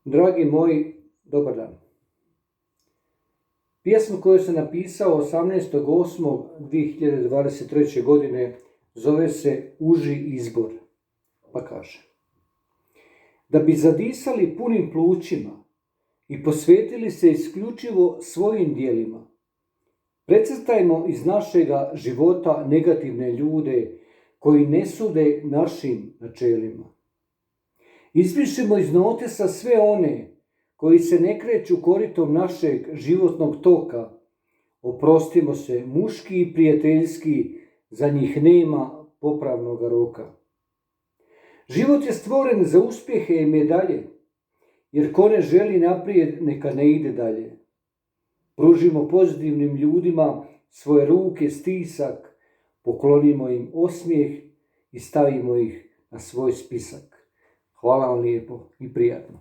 Dragi moji, dobar dan. Pjesmu koju sam napisao 18.8.2023. godine zove se Uži izbor, pa kaže: da bi zadisali punim plućima i posvetili se isključivo svojim djelima, precrtajmo iz našega života negativne ljude koji ne sude našim načelima. Izbrišimo iz notesa sve one koji se ne kreću koritom našeg životnog toka. Oprostimo se muški i prijateljski, za njih nema popravnog roka. Život je stvoren za uspjehe i medalje, jer ko ne želi naprijed, neka ne ide dalje. Pružimo pozitivnim ljudima svoje ruke, stisak, poklonimo im osmijeh i stavimo ih na svoj spisak. Hvala vam lijepo i prijatno.